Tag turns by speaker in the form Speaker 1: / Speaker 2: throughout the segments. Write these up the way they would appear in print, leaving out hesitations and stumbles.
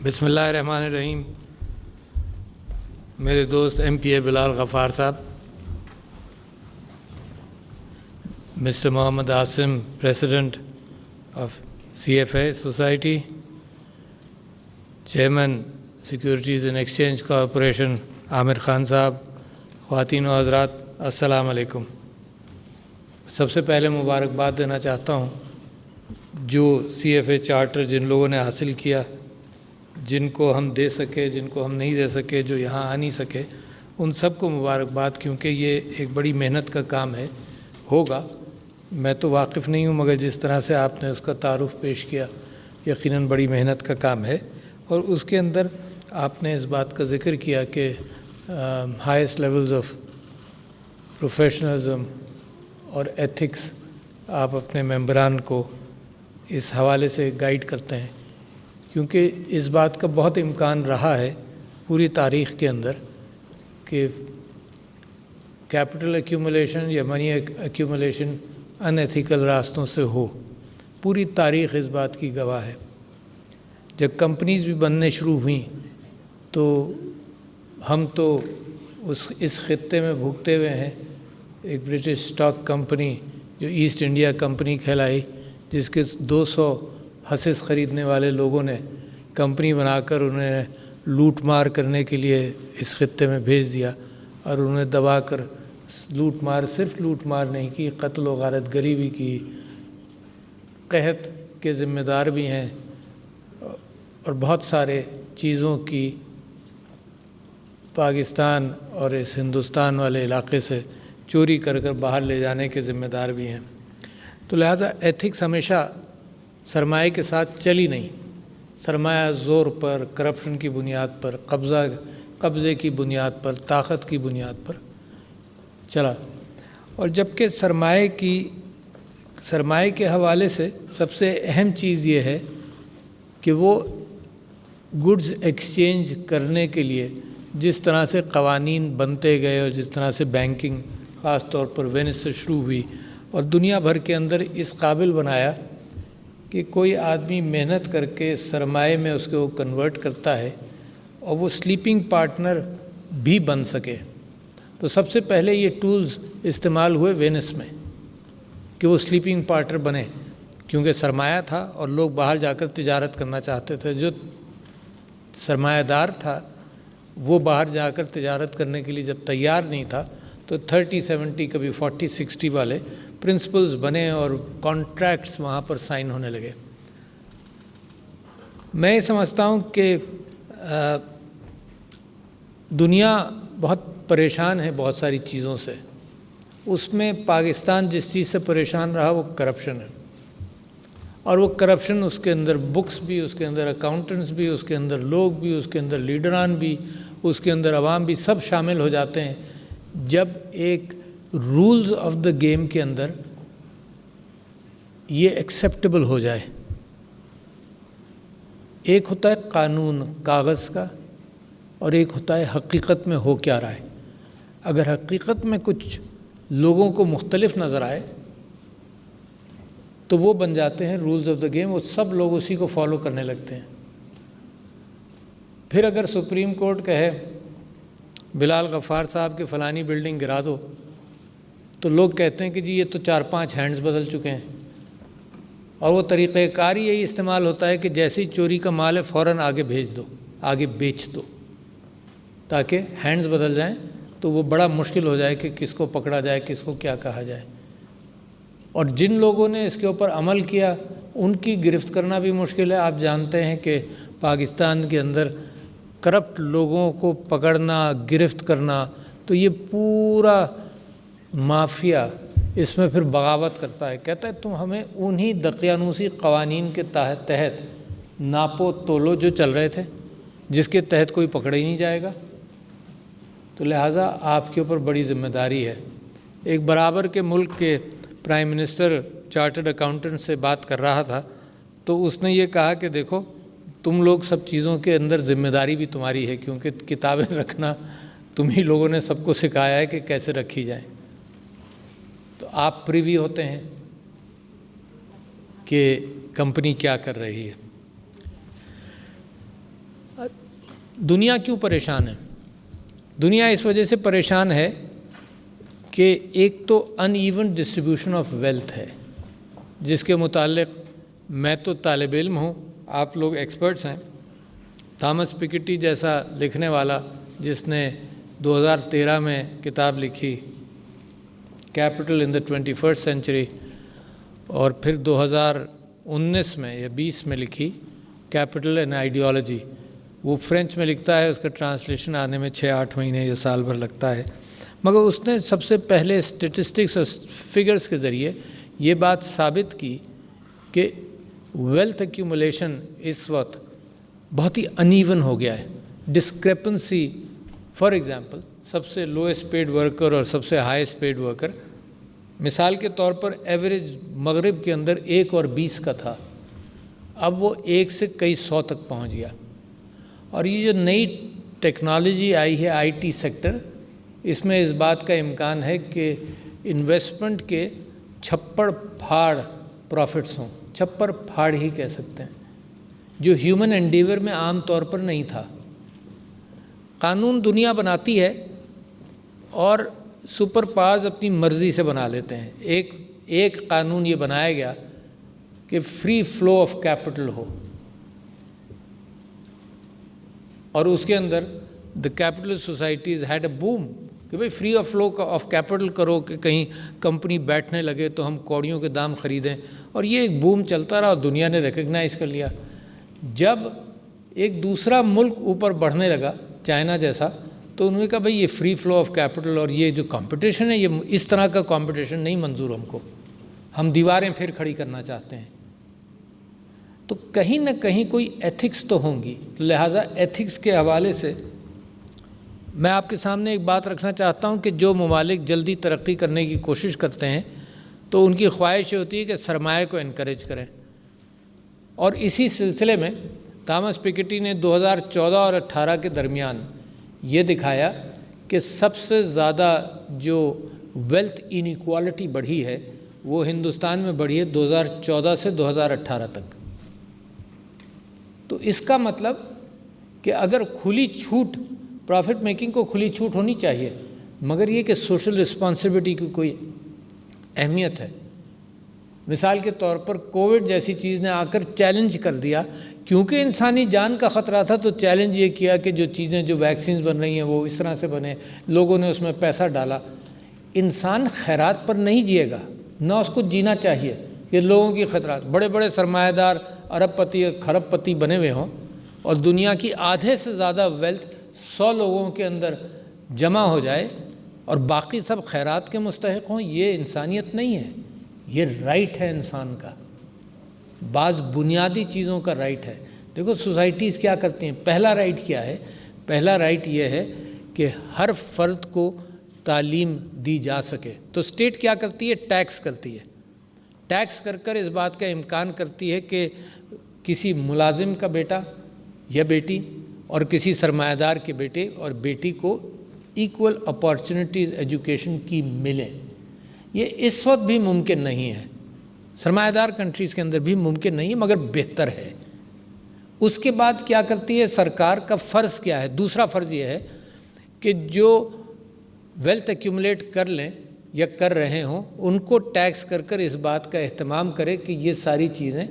Speaker 1: بسم اللہ الرحمن الرحیم. میرے دوست M P a Bilal Ghaffar sahib, mister Muhammad Asim president of C F A society, chairman securities and exchange corporation Aamir Khan sahib, خواتین و حضرات، السلام علیکم. سب سے پہلے مبارکباد دینا چاہتا ہوں جو سی ایف اے چارٹر جن لوگوں نے حاصل کیا، جن کو ہم دے سکے، جن کو ہم نہیں دے سکے، جو یہاں آ نہیں سکے، ان سب کو مبارکباد، کیونکہ یہ ایک بڑی محنت کا کام ہے. ہوگا، میں تو واقف نہیں ہوں، مگر جس طرح سے آپ نے اس کا تعارف پیش کیا، یقیناً بڑی محنت کا کام ہے. اور اس کے اندر آپ نے اس بات کا ذکر کیا کہ ہائیسٹ لیولز آف پروفیشنلزم اور ایتھکس آپ اپنے ممبران کو اس حوالے سے گائیڈ کرتے ہیں، کیونکہ اس بات کا بہت امکان رہا ہے پوری تاریخ کے اندر کہ کیپٹل ایکیومولیشن یا منی ایکیومولیشن ان ایتھیکل راستوں سے ہو. پوری تاریخ اس بات کی گواہ ہے. جب کمپنیز بھی بننے شروع ہوئیں تو ہم تو اس خطے میں بھوگتے ہوئے ہیں. ایک برٹش اسٹاک کمپنی جو ایسٹ انڈیا کمپنی کہلائی، جس کے 200 حصص خریدنے والے لوگوں نے کمپنی بنا کر انہیں لوٹ مار کرنے کے لیے اس خطے میں بھیج دیا، اور انہیں دبا کر صرف لوٹ مار نہیں کی، قتل و غارت گری بھی کی. قحط کے ذمہ دار بھی ہیں اور بہت سارے چیزوں کی پاکستان اور اس ہندوستان والے علاقے سے چوری کر باہر لے جانے کے ذمہ دار بھی ہیں. تو لہٰذا ایتھکس ہمیشہ سرمایہ کے ساتھ چلی نہیں. سرمایہ زور پر، کرپشن کی بنیاد پر، قبضے کی بنیاد پر، طاقت کی بنیاد پر چلا. اور جبکہ سرمایہ کے حوالے سے سب سے اہم چیز یہ ہے کہ وہ گڈز ایکسچینج کرنے کے لیے جس طرح سے قوانین بنتے گئے اور جس طرح سے بینکنگ خاص طور پر وینس سے شروع ہوئی اور دنیا بھر کے اندر اس قابل بنایا کہ کوئی آدمی محنت کر کے سرمایہ میں اس کو کنورٹ کرتا ہے اور وہ سلیپنگ پارٹنر بھی بن سکے. تو سب سے پہلے یہ ٹولز استعمال ہوئے وینس میں کہ وہ سلیپنگ پارٹنر بنے، کیونکہ سرمایہ تھا اور لوگ باہر جا کر تجارت کرنا چاہتے تھے. جو سرمایہ دار تھا وہ باہر جا کر تجارت کرنے کے لیے جب تیار نہیں تھا تو 30-70 کبھی 40-60 والے پرنسپلز بنے اور کانٹریکٹس وہاں پر سائن ہونے لگے. میں یہ سمجھتا ہوں کہ دنیا بہت پریشان ہے بہت ساری چیزوں سے. اس میں پاکستان جس چیز سے پریشان رہا وہ کرپشن ہے. اور وہ کرپشن، اس کے اندر بکس بھی، اس کے اندر اکاؤنٹنٹس بھی، اس کے اندر لوگ بھی، اس کے اندر لیڈران بھی، اس کے اندر عوام بھی، سب شامل ہو جاتے ہیں جب ایک رولز آف دا گیم کے اندر یہ ایکسیپٹیبل ہو جائے. ایک ہوتا ہے قانون کاغذ کا اور ایک ہوتا ہے حقیقت میں ہو کیا رہا ہے. اگر حقیقت میں کچھ لوگوں کو مختلف نظر آئے تو وہ بن جاتے ہیں رولز آف دا گیم، وہ سب لوگ اسی کو فالو کرنے لگتے ہیں. پھر اگر سپریم کورٹ کہے بلال غفار صاحب کے فلانی بلڈنگ گرا دو، تو لوگ کہتے ہیں کہ جی یہ تو 4-5 ہینڈز بدل چکے ہیں. اور وہ طریقہ کار یہی استعمال ہوتا ہے کہ جیسے ہی چوری کا مال ہے فوراً آگے بھیج دو، آگے بیچ دو، تاکہ ہینڈز بدل جائیں تو وہ بڑا مشکل ہو جائے کہ کس کو پکڑا جائے، کس کو کیا کہا جائے. اور جن لوگوں نے اس کے اوپر عمل کیا ان کی گرفت کرنا بھی مشکل ہے. آپ جانتے ہیں کہ پاکستان کے اندر کرپٹ لوگوں کو پکڑنا، گرفت کرنا، تو یہ پورا مافیا اس میں پھر بغاوت کرتا ہے. کہتا ہے تم ہمیں انہی دقیانوسی قوانین کے تحت ناپو تولو جو چل رہے تھے، جس کے تحت کوئی پکڑا ہی نہیں جائے گا. تو لہٰذا آپ کے اوپر بڑی ذمہ داری ہے. ایک برابر کے ملک کے پرائم منسٹر چارٹرڈ اکاؤنٹنٹ سے بات کر رہا تھا تو اس نے یہ کہا کہ دیکھو تم لوگ سب چیزوں کے اندر ذمہ داری بھی تمہاری ہے، کیونکہ کتابیں رکھنا تم ہی لوگوں نے سب کو سکھایا ہے کہ کیسے رکھی جائیں. تو آپ پریوی ہوتے ہیں کہ کمپنی کیا کر رہی ہے. دنیا کیوں پریشان ہے؟ دنیا اس وجہ سے پریشان ہے کہ ایک تو in even distribution of wealth ہے، جس کے متعلق میں تو طالب علم ہوں، آپ لوگ ایکسپرٹس ہیں۔ تھامس پکیٹی جیسا لکھنے والا جس نے 2013 میں کتاب لکھی کیپٹل ان دا 21st سینچری، اور پھر 2019 میں یا 20 میں لکھی کیپٹل اینڈ آئیڈیالوجی، وہ فرینچ میں لکھتا ہے، اس کا ٹرانسلیشن آنے میں 6-8 مہینے یا سال بھر لگتا ہے، مگر اس نے سب سے پہلے اسٹیٹسٹکس اور فگرز کے ذریعے یہ بات ثابت کی کہ ویلتھ ایکیومولیشن اس وقت بہت ہی انیون ہو گیا ہے۔ ڈسکریپنسی، فار ایگزامپل سب سے لوئسٹ پیڈ ورکر اور سب سے ہائیسٹ پیڈ ورکر، مثال کے طور پر ایوریج مغرب کے اندر 1 اور 20 کا تھا، اب وہ 1 سے کئی 100 تک پہنچ گیا۔ اور یہ جو نئی ٹیکنالوجی آئی ہے آئی ٹی سیکٹر، اس میں اس بات کا امکان ہے کہ انویسٹمنٹ کے چھپڑ پھاڑ پروفٹس ہوں، چھپڑ پھاڑ ہی کہہ سکتے ہیں، جو ہیومن انڈیور میں عام طور پر نہیں تھا۔ قانون دنیا بناتی ہے اور سپر پاورز اپنی مرضی سے بنا لیتے ہیں۔ ایک قانون یہ بنایا گیا کہ فری فلو آف کیپٹل ہو، اور اس کے اندر the capital societies had a boom کہ بھئی free of flow of capital کرو کہ کہیں کمپنی بیٹھنے لگے تو ہم کوڑیوں کے دام خریدیں، اور یہ ایک بوم چلتا رہا اور دنیا نے ریکگنائز کر لیا۔ جب ایک دوسرا ملک اوپر بڑھنے لگا چائنا جیسا، تو انہوں نے کہا بھئی یہ فری فلو آف کیپٹل اور یہ جو کمپٹیشن ہے، یہ اس طرح کا کمپٹیشن نہیں منظور ہم کو، ہم دیواریں پھر کھڑی کرنا چاہتے ہیں۔ تو کہیں نہ کہیں کوئی ایتھکس تو ہوں گی، لہٰذا ایتھکس کے حوالے سے میں آپ کے سامنے ایک بات رکھنا چاہتا ہوں کہ جو ممالک جلدی ترقی کرنے کی کوشش کرتے ہیں تو ان کی خواہش یہ ہوتی ہے کہ سرمایہ کو انکریج کریں، اور اسی سلسلے میں تھامس پکیٹی نے 2014 اور 18 کے درمیان یہ دکھایا کہ سب سے زیادہ جو ویلتھ انیکوالٹی بڑھی ہے وہ ہندوستان میں بڑھی ہے 2014 سے 2018 تک۔ تو اس کا مطلب کہ اگر کھلی چھوٹ، پروفٹ میکنگ کو کھلی چھوٹ ہونی چاہیے، مگر یہ کہ سوشل رسپانسبلٹی کی کوئی اہمیت ہے۔ مثال کے طور پر کووڈ جیسی چیز نے آ کر چیلنج کر دیا، کیونکہ انسانی جان کا خطرہ تھا تو چیلنج یہ کیا کہ جو چیزیں جو ویکسینز بن رہی ہیں وہ اس طرح سے بنے، لوگوں نے اس میں پیسہ ڈالا۔ انسان خیرات پر نہیں جیے گا، نہ اس کو جینا چاہیے۔ یہ لوگوں کی خطرات، بڑے بڑے سرمایہ دار ارب پتی کھرب پتی بنے ہوئے ہوں اور دنیا کی آدھے سے زیادہ ویلتھ 100 لوگوں کے اندر جمع ہو جائے اور باقی سب خیرات کے مستحق ہوں، یہ انسانیت نہیں ہے، یہ رائٹ ہے انسان کا، بعض بنیادی چیزوں کا رائٹ ہے۔ دیکھو سوسائٹیز کیا کرتی ہیں، پہلا رائٹ کیا ہے؟ پہلا رائٹ یہ ہے کہ ہر فرد کو تعلیم دی جا سکے، تو اسٹیٹ کیا کرتی ہے؟ ٹیکس کرتی ہے، ٹیکس کر کر اس بات کا امکان کرتی ہے کہ کسی ملازم کا بیٹا یا بیٹی اور کسی سرمایہ دار کے بیٹے اور بیٹی کو ایکول اپارچونٹیز ایجوکیشن کی ملیں۔ یہ اس وقت بھی ممکن نہیں ہے، سرمایہ دار کنٹریز کے اندر بھی ممکن نہیں ہے، مگر بہتر ہے۔ اس کے بعد کیا کرتی ہے سرکار کا فرض کیا ہے؟ دوسرا فرض یہ ہے کہ جو ویلتھ ایکیومولیٹ کر لیں یا کر رہے ہوں ان کو ٹیکس کر کر اس بات کا اہتمام کرے کہ یہ ساری چیزیں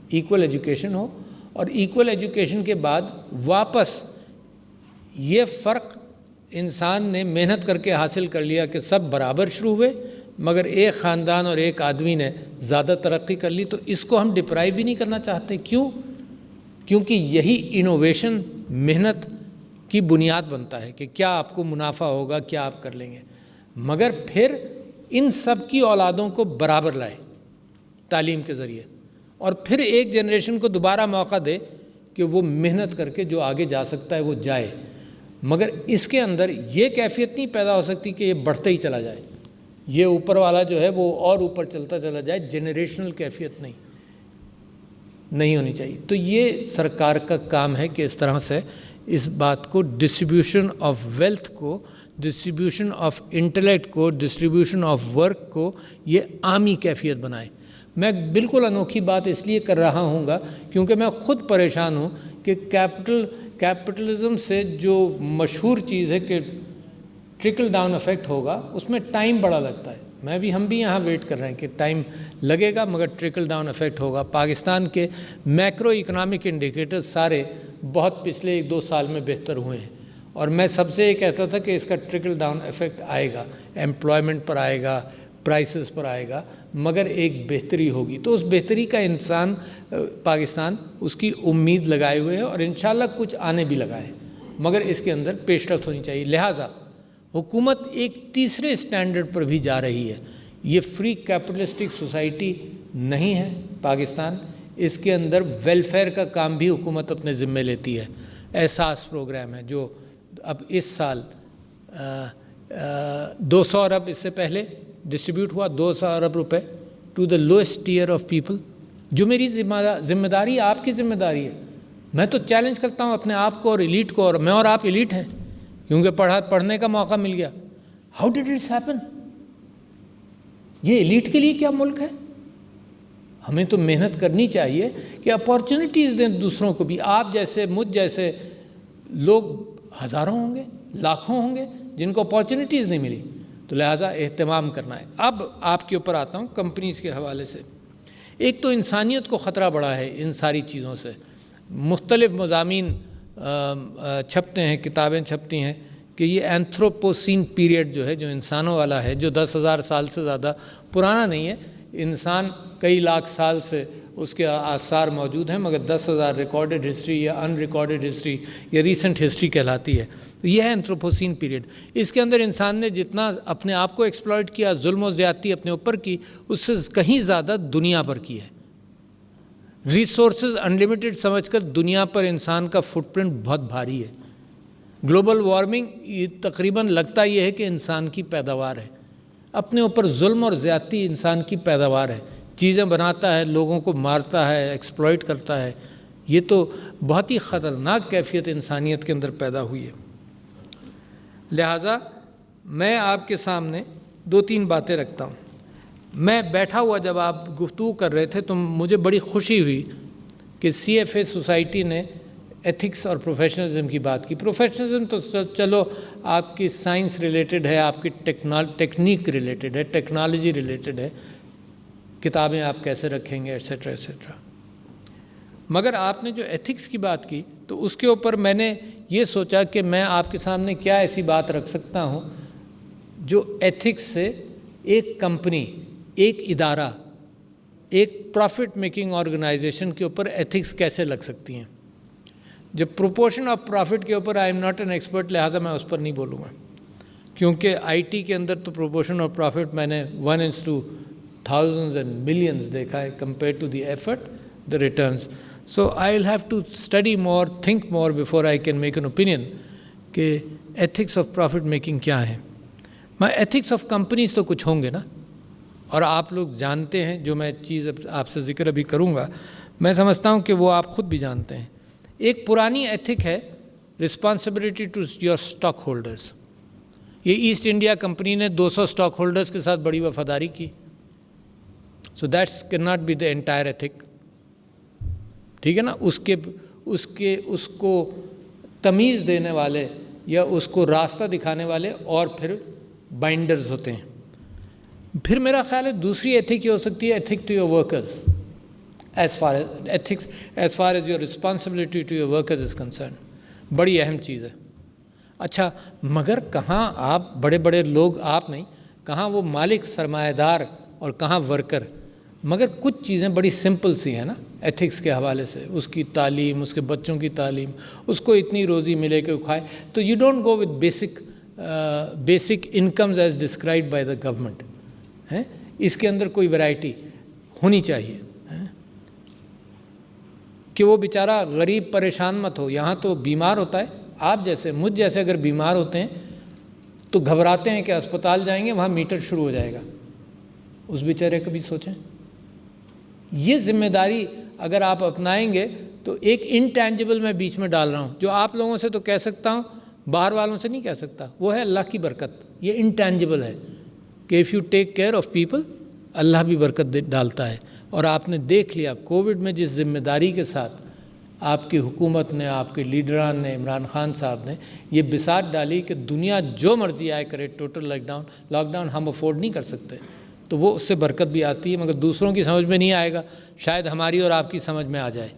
Speaker 1: ایکول ایجوکیشن ہو، اور ایکول ایجوکیشن کے بعد واپس یہ فرق انسان نے محنت کر کے حاصل کر لیا کہ سب برابر شروع ہوئے، مگر ایک خاندان اور ایک آدمی نے زیادہ ترقی کر لی، تو اس کو ہم ڈپرائیو بھی نہیں کرنا چاہتے۔ کیوں؟ کیونکہ یہی انوویشن محنت کی بنیاد بنتا ہے کہ کیا آپ کو منافع ہوگا، کیا آپ کر لیں گے، مگر پھر ان سب کی اولادوں کو برابر لائے تعلیم کے ذریعے، اور پھر ایک جنریشن کو دوبارہ موقع دے کہ وہ محنت کر کے جو آگے جا سکتا ہے وہ جائے، مگر اس کے اندر یہ کیفیت نہیں پیدا ہو سکتی کہ یہ بڑھتے ہی چلا جائے، یہ اوپر والا جو ہے وہ اور اوپر چلتا چلا جائے، جنریشنل کیفیت نہیں ہونی چاہیے۔ تو یہ سرکار کا کام ہے کہ اس طرح سے اس بات کو، ڈسٹریبیوشن آف ویلتھ کو، ڈسٹریبیوشن آف انٹلیکٹ کو، ڈسٹریبیوشن آف ورک کو یہ عامی کیفیت بنائے۔ میں بالکل انوکھی بات اس لیے کر رہا ہوں گا کیونکہ میں خود پریشان ہوں کہ کیپٹل کیپٹلزم سے جو مشہور چیز ہے کہ ٹرکل ڈاؤن افیکٹ ہوگا، اس میں ٹائم بڑا لگتا ہے. ہم بھی یہاں ویٹ کر رہے ہیں کہ ٹائم لگے گا مگر ٹرکل ڈاؤن افیکٹ ہوگا. پاکستان کے میکرو اکنامک انڈیکیٹرز سارے بہت پچھلے 1-2 سال میں بہتر ہوئے ہیں، اور میں سب سے یہ کہتا تھا کہ اس کا ٹرکل ڈاؤن افیکٹ آئے گا، ایمپلائمنٹ پر آئے گا، پرائسز پر آئے گا، مگر ایک بہتری ہوگی. تو اس بہتری کا پاکستان اس کی امید لگائے ہوئے ہے، اور انشاءاللہ کچھ آنے بھی لگا ہے، مگر اس کے اندر پیش رفت ہونی چاہیے. لہٰذا حکومت ایک تیسرے سٹینڈرڈ پر بھی جا رہی ہے. یہ فری کیپٹلسٹک سوسائٹی نہیں ہے پاکستان، اس کے اندر ویلفیئر کا کام بھی حکومت اپنے ذمے لیتی ہے. احساس پروگرام ہے جو اب اس سال 200 ارب اس سے پہلے ڈسٹریبیوٹ ہوا، 200 ارب روپے to the lowest tier of people, جو میری ذمہ داری آپ کی ذمہ داری ہے. میں تو چیلنج کرتا ہوں اپنے آپ کو اور ایلیٹ کو، اور میں اور آپ ایلیٹ ہیں کیونکہ پڑھنے کا موقع مل گیا. How did it's happen? یہ ایلیٹ کے لیے کیا ملک ہے؟ ہمیں تو محنت کرنی چاہیے کہ اپارچونیٹیز دیں دوسروں کو بھی. آپ جیسے مجھ جیسے لوگ ہزاروں ہوں گے، لاکھوں ہوں گے جن کو اپارچونیٹیز نہیں ملی، تو لہٰذا اہتمام کرنا ہے. اب آپ کے اوپر آتا ہوں کمپنیز کے حوالے سے. ایک تو انسانیت کو خطرہ بڑا ہے ان ساری چیزوں سے. مختلف مضامین چھپتے ہیں، کتابیں چھپتی ہیں کہ یہ اینتھروپوسین پیریڈ جو ہے، جو انسانوں والا ہے، جو 10,000 سال سے زیادہ پرانا نہیں ہے. انسان کئی لاکھ سال سے اس کے آثار موجود ہیں، مگر 10,000 ریکارڈڈ ہسٹری یا ان ریکارڈڈ ہسٹری یا ریسنٹ ہسٹری کہلاتی ہے. تو یہ ہے اینتھروپوسین پیریڈ. اس کے اندر انسان نے جتنا اپنے آپ کو ایکسپلائٹ کیا، ظلم و زیادتی اپنے اوپر کی، اس سے کہیں زیادہ دنیا پر کی ہے. ریسورسز انلیمیٹڈ سمجھ کر دنیا پر انسان کا فٹ پرنٹ بہت بھاری ہے. گلوبل وارمنگ تقریباً لگتا یہ ہے کہ انسان کی پیداوار ہے. اپنے اوپر ظلم اور زیادتی انسان کی پیداوار ہے. چیزیں بناتا ہے، لوگوں کو مارتا ہے، ایکسپلائٹ کرتا ہے. یہ تو بہت ہی خطرناک کیفیت انسانیت کے اندر پیدا ہوئی ہے. لہٰذا میں آپ کے سامنے 2-3 باتیں رکھتا ہوں. میں بیٹھا ہوا جب آپ گفتگو کر رہے تھے تو مجھے بڑی خوشی ہوئی کہ CFA سوسائٹی نے ایتھکس اور پروفیشنلزم کی بات کی. پروفیشنلزم تو چلو آپ کی سائنس ریلیٹڈ ہے، آپ کی ٹیکنیک ریلیٹڈ ہے، ٹیکنالوجی ریلیٹڈ ہے، کتابیں آپ کیسے رکھیں گے ایٹسیٹرا ایٹسیٹرا. مگر آپ نے جو ایتھکس کی بات کی تو اس کے اوپر میں نے یہ سوچا کہ میں آپ کے سامنے کیا ایسی بات رکھ سکتا ہوں جو ایتھکس سے ایک کمپنی، ایک ادارہ، ایک پروفٹ میکنگ آرگنائزیشن کے اوپر ایتھکس کیسے لگ سکتی ہیں. جب پروپورشن آف پروفٹ کے اوپر I am not an expert, لہٰذا میں اس پر نہیں بولوں گا، کیونکہ IT کے اندر تو پروپورشن آف پروفٹ میں نے 1:1000 and millions دیکھا ہے compare to the effort the returns. So I'll have to study more, think more before I can make an opinion کہ ethics of profit making کیا ہے. میں ethics of companies تو کچھ ہوں گے نا، اور آپ لوگ جانتے ہیں. جو میں چیز آپ سے ذکر ابھی کروں گا میں سمجھتا ہوں کہ وہ آپ خود بھی جانتے ہیں. ایک پرانی ایتھک ہے responsibility to your stockholders. یہ ایسٹ انڈیا کمپنی نے 200 اسٹاک ہولڈرز کے ساتھ بڑی وفاداری کی. So that's can not be the entire ethic. ٹھیک ہے نا. اس کو تمیز دینے والے یا اس کو راستہ دکھانے والے اور پھر بائنڈرز ہوتے ہیں. پھر میرا خیال ہے دوسری ایتھک یہ ہو سکتی ہے ethic to your workers. As far as your responsibility to your workers is concern, بڑی اہم چیز ہے. اچھا مگر کہاں آپ بڑے بڑے لوگ، آپ نہیں، کہاں وہ مالک سرمایہ دار اور کہاں ورکر. مگر کچھ چیزیں بڑی سمپل سی ہیں نا ایتھکس کے حوالے سے. اس کی تعلیم، اس کے بچوں کی تعلیم، اس کو اتنی روزی ملے کہ وہ کھائے. تو you don't go with basic incomes as described by the government. اس کے اندر کوئی ویرائٹی ہونی چاہیے کہ وہ بیچارہ غریب پریشان مت ہو. یہاں تو بیمار ہوتا ہے، آپ جیسے مجھ جیسے اگر بیمار ہوتے ہیں تو گھبراتے ہیں کہ اسپتال جائیں گے وہاں میٹر شروع ہو جائے گا. اس بیچارے کا بھی سوچیں. یہ ذمہ داری اگر آپ اپنائیں گے تو ایک انٹینجبل میں بیچ میں ڈال رہا ہوں جو آپ لوگوں سے تو کہہ سکتا ہوں، باہر والوں سے نہیں کہہ سکتا. وہ ہے اللہ کی برکت. یہ انٹینجبل ہے کہ if you take care of people Allah بھی برکت ڈالتا ہے. اور آپ نے دیکھ لیا کووڈ میں جس ذمہ داری کے ساتھ آپ کی حکومت نے، آپ کے لیڈران نے، عمران خان صاحب نے یہ بساط ڈالی کہ دنیا جو مرضی آئے کرے ٹوٹل لاک ڈاؤن ہم افورڈ نہیں کر سکتے، تو وہ اس سے برکت بھی آتی ہے، مگر دوسروں کی سمجھ میں نہیں آئے گا، شاید ہماری اور آپ کی سمجھ میں آ جائے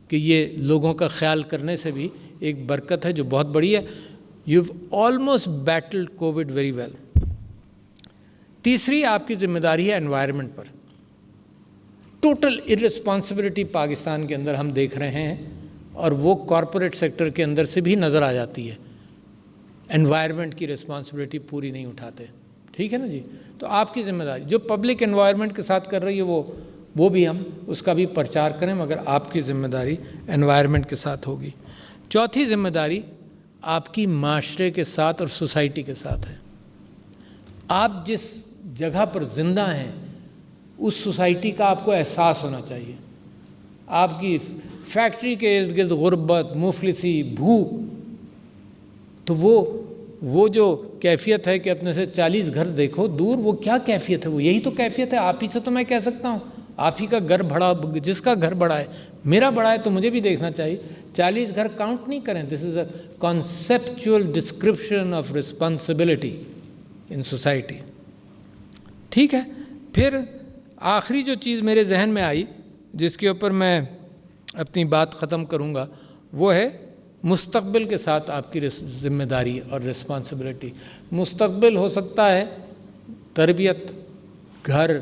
Speaker 1: کہ یہ لوگوں کا خیال کرنے سے بھی ایک برکت ہے جو بہت بڑی ہے۔ You almost battled Covid very well. تیسری آپ کی ذمہ داری ہے انوائرمنٹ پر۔ ٹوٹل ارسپانسبلٹی پاکستان کے اندر ہم دیکھ رہے ہیں، اور وہ کارپوریٹ سیکٹر کے اندر سے بھی نظر آ جاتی ہے، انوائرمنٹ کی رسپانسبلٹی پوری نہیں اٹھاتے، ٹھیک ہے نا جی۔ تو آپ کی ذمہ داری جو پبلک انوائرمنٹ کے ساتھ کر رہی ہے وہ بھی ہم اس کا بھی پرچار کریں، مگر آپ کی ذمہ داری انوائرمنٹ کے ساتھ ہوگی۔ چوتھی ذمہ داری آپ کی معاشرے کے ساتھ اور سوسائٹی کے ساتھ ہے۔ آپ جس جگہ پر زندہ ہیں اس سوسائٹی کا آپ کو احساس ہونا چاہیے۔ آپ کی فیکٹری کے ارد گرد غربت، مفلسی، بھوک، تو وہ جو کیفیت ہے کہ اپنے سے 40 گھر دیکھو دور، وہ کیا کیفیت ہے؟ وہ یہی تو کیفیت ہے۔ آپ ہی سے تو میں کہہ سکتا ہوں، آپ ہی کا گھر بڑا، جس کا گھر بڑا ہے، میرا بڑا ہے تو مجھے بھی دیکھنا چاہیے۔ 40 گھر کاؤنٹ نہیں کریں۔ This is a conceptual description of responsibility in society, ٹھیک ہے۔ پھر آخری جو چیز میرے ذہن میں آئی جس کے اوپر میں اپنی بات ختم کروں گا، وہ ہے مستقبل کے ساتھ آپ کی ذمہ داری اور رسپانسبلٹی۔ مستقبل ہو سکتا ہے تربیت، گھر،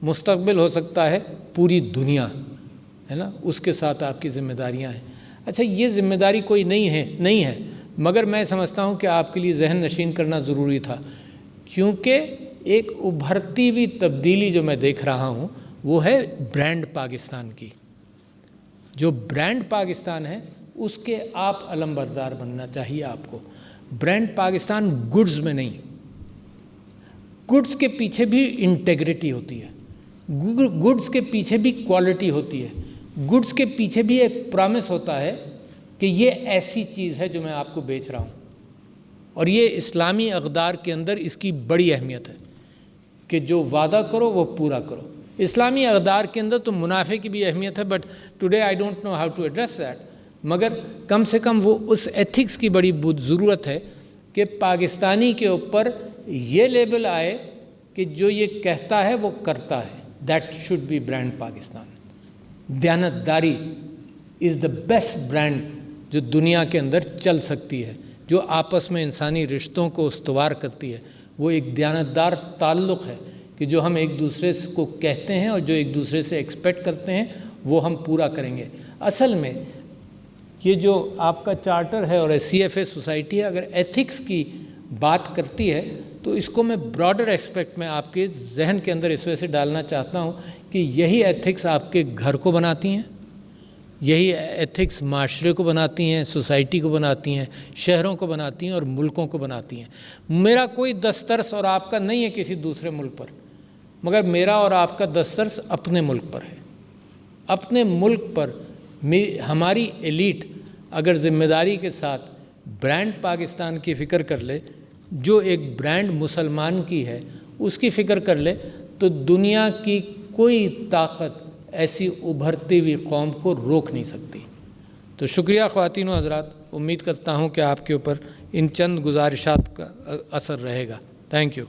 Speaker 1: مستقبل ہو سکتا ہے پوری دنیا، ہے نا، اس کے ساتھ آپ کی ذمہ داریاں ہیں۔ اچھا، یہ ذمہ داری کوئی نہیں ہے، مگر میں سمجھتا ہوں کہ آپ کے لیے ذہن نشین کرنا ضروری تھا، کیونکہ ایک ابھرتی ہوئی تبدیلی جو میں دیکھ رہا ہوں وہ ہے برانڈ پاکستان کی۔ جو برانڈ پاکستان ہے اس کے آپ علم بردار بننا چاہیے آپ کو۔ برانڈ پاکستان گڈز میں نہیں، گڈز کے پیچھے بھی انٹیگریٹی ہوتی ہے، گڈز کے پیچھے بھی کوالٹی ہوتی ہے، گڈز کے پیچھے بھی ایک پرامس ہوتا ہے کہ یہ ایسی چیز ہے جو میں آپ کو بیچ رہا ہوں، اور یہ اسلامی اقدار کے اندر اس کی بڑی اہمیت ہے کہ جو وعدہ کرو وہ پورا کرو۔ اسلامی اقدار کے اندر تو منافع کی بھی اہمیت ہے، but today I don't know how to address that, مگر کم سے کم وہ اس ایتھکس کی بڑی ضرورت ہے کہ پاکستانی کے اوپر یہ لیبل آئے کہ جو یہ کہتا ہے وہ کرتا ہے۔ That should be brand Pakistan. دیانتداری از دا بیسٹ برانڈ جو دنیا کے اندر چل سکتی ہے، جو آپس میں انسانی رشتوں کو استوار کرتی ہے۔ وہ ایک دیانتدار تعلق ہے کہ جو ہم ایک دوسرے کو کہتے ہیں اور جو ایک دوسرے سے ایکسپیکٹ کرتے ہیں وہ ہم پورا کریں گے۔ اصل میں یہ جو آپ کا چارٹر ہے اور CFA سوسائٹی ہے، اگر ایتھکس کی بات کرتی ہے تو اس کو میں براڈر ایسپیکٹ میں آپ کے ذہن کے اندر اس وجہ سے ڈالنا چاہتا ہوں کہ یہی ایتھکس آپ کے گھر کو بناتی ہیں، یہی ایتھکس معاشرے کو بناتی ہیں، سوسائٹی کو بناتی ہیں، شہروں کو بناتی ہیں اور ملکوں کو بناتی ہیں۔ میرا کوئی دسترس اور آپ کا نہیں ہے کسی دوسرے ملک پر، مگر میرا اور آپ کا دسترس اپنے ملک پر ہے۔ اپنے ملک پر ہماری ایلیٹ اگر ذمہ داری کے ساتھ برانڈ پاکستان کی فکر کر لے، جو ایک برانڈ مسلمان کی ہے اس کی فکر کر لے، تو دنیا کی کوئی طاقت ایسی ابھرتی ہوئی قوم کو روک نہیں سکتی۔ تو شکریہ خواتین و حضرات، امید کرتا ہوں کہ آپ کے اوپر ان چند گزارشات کا اثر رہے گا۔ Thank you.